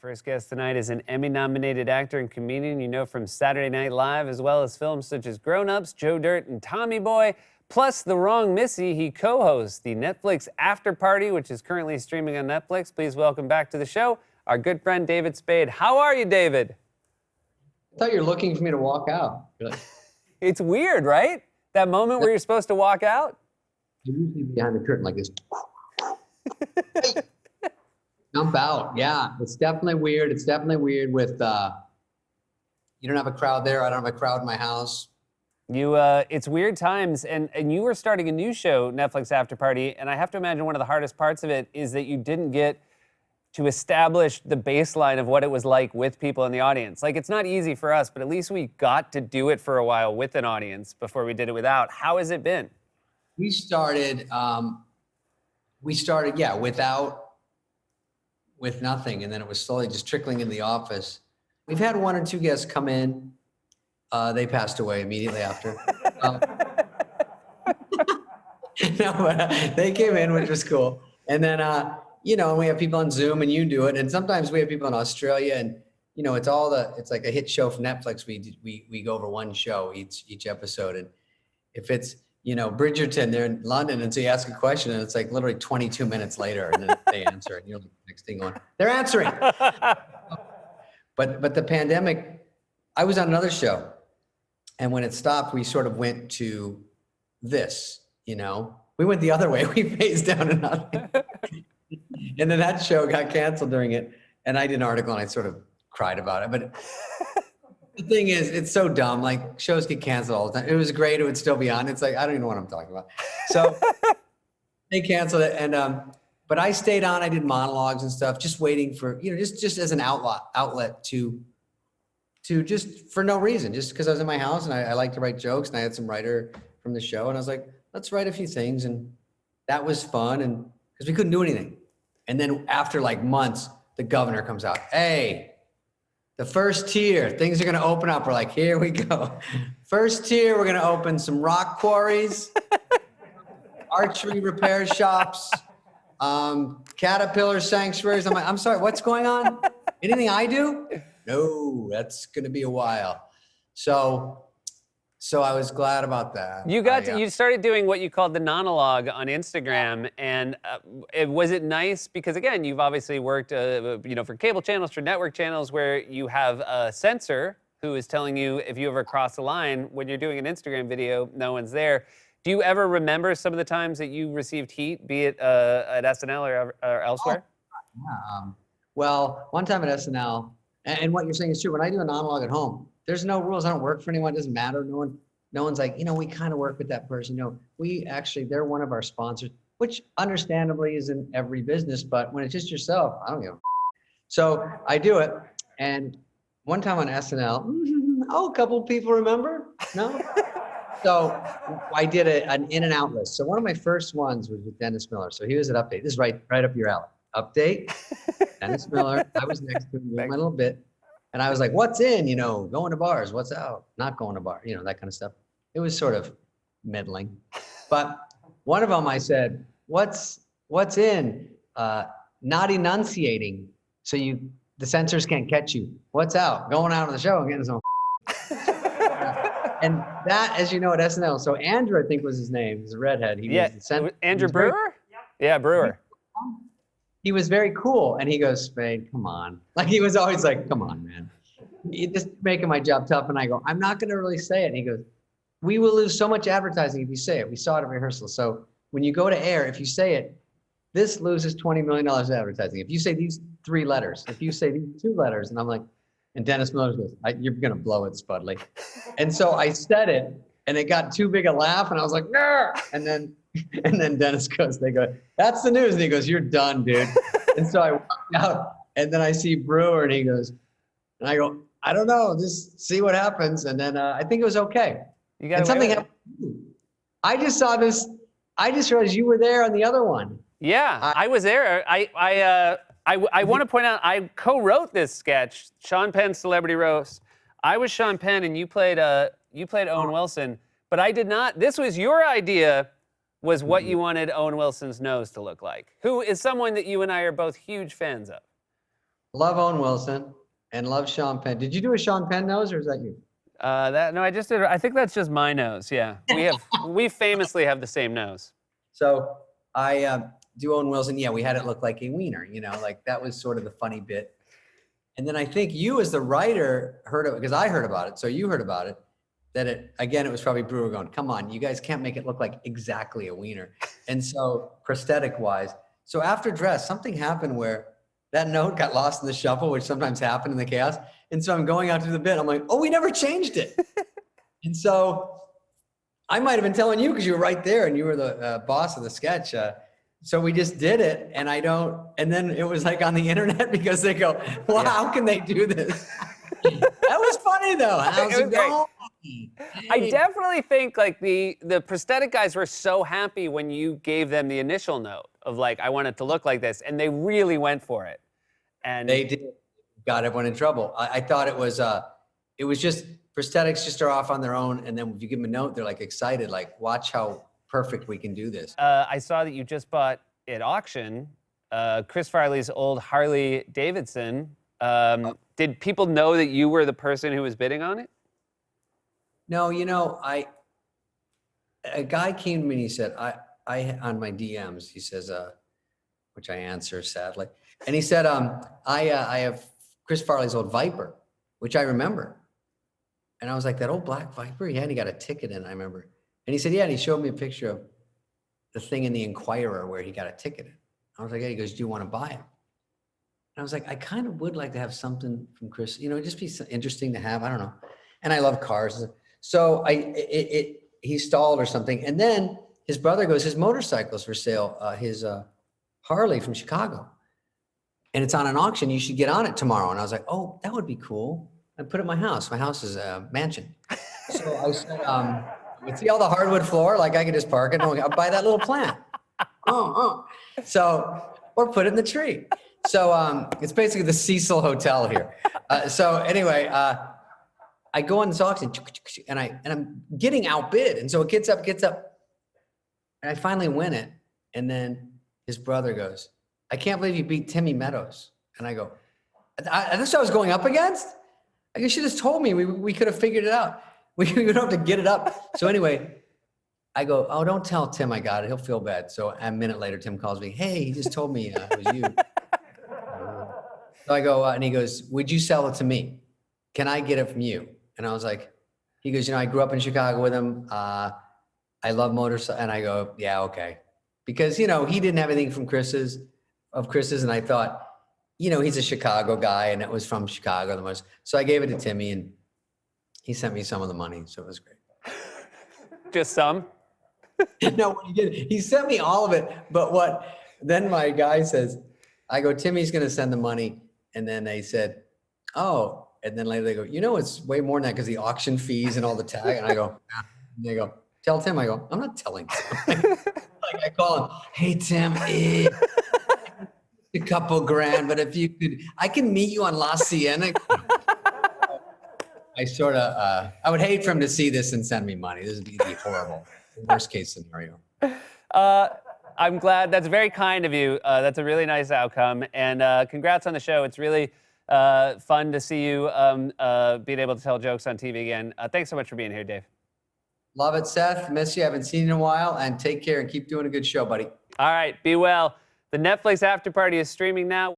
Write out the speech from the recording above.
first guest tonight is an Emmy-nominated actor and comedian you know from Saturday Night Live, as well as films such as Grown Ups, Joe Dirt, and Tommy Boy. Plus, The Wrong Missy, he co-hosts the Netflix After Party, which is currently streaming on Netflix. Please welcome back to the show our good friend David Spade. How are you, David? I thought you were looking for me to walk out. You're like, It's weird, right? That moment where you're supposed to walk out? I'm usually behind the curtain like this. Jump out. Yeah, it's definitely weird. It's definitely weird with, you don't have a crowd there. I don't have a crowd in my house. It's weird times, and you were starting a new show, Netflix After Party, and I have to imagine one of the hardest parts of it is that you didn't get to establish the baseline of what it was like with people in the audience. Like, it's not easy for us, but at least we got to do it for a while with an audience before we did it without. How has it been? We started, yeah, with nothing, and then it was slowly just trickling in the office. We've had one or two guests come in. They passed away immediately after. No, but they came in, which was cool. And then, you know, we have people on Zoom, and you do it. And sometimes we have people in Australia, and you know, it's like a hit show from Netflix. We go over one show each episode, and if it's, you know, Bridgerton, they're in London, and so you ask a question, and it's like literally 22 minutes later, and then they answer, and you're like, next thing going, they're answering. But the pandemic, I was on another show, and when it stopped, we sort of went to this, you know, we went the other way. We phased down to nothing. And then that show got canceled during it, and I did an article, and I sort of cried about it. But the thing is, it's so dumb. Like, shows get canceled all the time. It was great. It would still be on. It's like, I don't even know what I'm talking about. So they canceled it. And, but I stayed on. I did monologues and stuff, just waiting for, you know, just as an outlet to just for no reason, just because I was in my house and I like to write jokes, and I had some writer from the show, and I was like, let's write a few things. And that was fun. And because we couldn't do anything. And then after like months, the governor comes out, hey, the first tier, things are going to open up. We're like, here we go. First tier, we're going to open some rock quarries, archery repair shops, caterpillar sanctuaries. I'm like, I'm sorry, what's going on? Anything I do? No, that's going to be a while. So I was glad about that. You started doing what you called the monologue on Instagram, and was it nice? Because again, you've obviously worked, you know, for cable channels, for network channels, where you have a censor who is telling you if you ever cross the line when you're doing an Instagram video, no one's there. Do you ever remember some of the times that you received heat, be it at SNL or elsewhere? Yeah. Well, one time at SNL, and what you're saying is true. When I do a monologue at home, there's no rules. I don't work for anyone. It doesn't matter. No one's like, you know, we kind of work with that person. No, they're one of our sponsors, which understandably is in every business. But when it's just yourself, I don't give a. So I do it. And one time on SNL, a couple of people remember. No. So I did an in and out list. So one of my first ones was with Dennis Miller. So he was at Update. This is right up your alley. Update, Dennis Miller. I was next to him, my little bit. And I was like, what's in, you know, going to bars, what's out, not going to bars, you know, that kind of stuff. It was sort of middling. But one of them I said, what's in, not enunciating, so the censors can't catch you. What's out? Going out on the show and getting some. And that, as you know, at SNL, so Andrew, I think was his name, he's a redhead. He was the censor. Andrew Brewer? Yeah, Brewer. He was very cool, and he goes, Spade, come on. Like, he was always like, come on, man. You're just making my job tough. And I go, I'm not going to really say it. And he goes, we will lose so much advertising if you say it. We saw it at rehearsal. So when you go to air, if you say it, this loses $20 million of advertising. If you say these 3 letters, if you say these 2 letters, and I'm like, and Dennis Miller goes, you're going to blow it, Spudley. And so I said it, and it got too big a laugh, and I was like, nah! And then Dennis goes, they go, that's the news. And he goes, you're done, dude. And so I walked out, and then I see Brewer, and he goes, and I go, I don't know, just see what happens. And then I think it was okay. And something happened. I just saw this. I just realized you were there on the other one. Yeah, I was there. I want to point out, I co-wrote this sketch, Sean Penn's Celebrity Roast. I was Sean Penn, and you played Owen Wilson, but I did not. This was your idea, was what you wanted Owen Wilson's nose to look like, who is someone that you and I are both huge fans of. Love Owen Wilson and love Sean Penn. Did you do a Sean Penn nose or is that you? No, I just did. I think that's just my nose. Yeah, we famously have the same nose. So I do Owen Wilson. Yeah, we had it look like a wiener, like that was sort of the funny bit. And then I think you as the writer heard it because I heard about it. So you heard about it, that it was probably Brewer going, come on, you guys can't make it look like exactly a wiener. And so prosthetic wise, so after dress, something happened where that note got lost in the shuffle, which sometimes happened in the chaos. And so I'm going out to the bit. I'm like, oh, we never changed it. And so I might have been telling you because you were right there and you were the boss of the sketch. So we just did it and and then it was like on the internet because they go, well, how can they do this? That was funny though. How's it going? I definitely think like the prosthetic guys were so happy when you gave them the initial note of like, I want it to look like this. And they really went for it. And they did. Got everyone in trouble. I thought it was just prosthetics just are off on their own. And then if you give them a note, they're like excited, like watch how perfect we can do this. I saw that you just bought at auction Chris Farley's old Harley Davidson. Did people know that you were the person who was bidding on it? No, a guy came to me and he said, I on my DMs, he says, which I answer sadly. And he said, I have Chris Farley's old Viper, which I remember. And I was like, that old black Viper? Yeah, and he got a ticket in, I remember. And he said, yeah, and he showed me a picture of the thing in the Inquirer where he got a ticket in. I was like, yeah, he goes, do you want to buy it? And I was like, I kind of would like to have something from Chris, it'd just be interesting to have, I don't know. And I love cars. So he stalled or something. And then his brother goes, his motorcycle's for sale, his Harley from Chicago. And it's on an auction. You should get on it tomorrow. And I was like, oh, that would be cool. I put it in my house. My house is a mansion. So I said, you see all the hardwood floor? Like I could just park it and I'll buy that little plant. So, or put it in the tree. So it's basically the Cecil Hotel here. So anyway, I go on this auction and I'm getting outbid. And so it gets up. And I finally win it. And then his brother goes, I can't believe you beat Timmy Meadows. And I go, that's what I was going up against? You should have told me. We could have figured it out. We don't have to get it up. So anyway, I go, oh, don't tell Tim I got it. He'll feel bad. So a minute later, Tim calls me. Hey, he just told me it was you. So I go, and he goes, would you sell it to me? Can I get it from you? And I was like, he goes, I grew up in Chicago with him. I love motorcycles. And I go, yeah, okay. Because, he didn't have anything from Chris's. And I thought, he's a Chicago guy and it was from Chicago the most. So I gave it to Timmy and he sent me some of the money. So it was great. Just some? No, he sent me all of it. But then my guy says, I go, Timmy's going to send the money. And then they said, oh, and then later they go, it's way more than that because the auction fees and all the tag. And I go, and they go, tell Tim. I go, I'm not telling Tim. Like I call him, hey, Tim, a couple grand, but if you could, I can meet you on La Cienega. I would hate for him to see this and send me money. This would be horrible. Worst case scenario. I'm glad. That's very kind of you. That's a really nice outcome. And congrats on the show. It's really fun to see you being able to tell jokes on TV again. Thanks so much for being here, Dave. Love it, Seth. Miss you. Haven't seen you in a while. And take care and keep doing a good show, buddy. All right. Be well. The Netflix After Party is streaming now.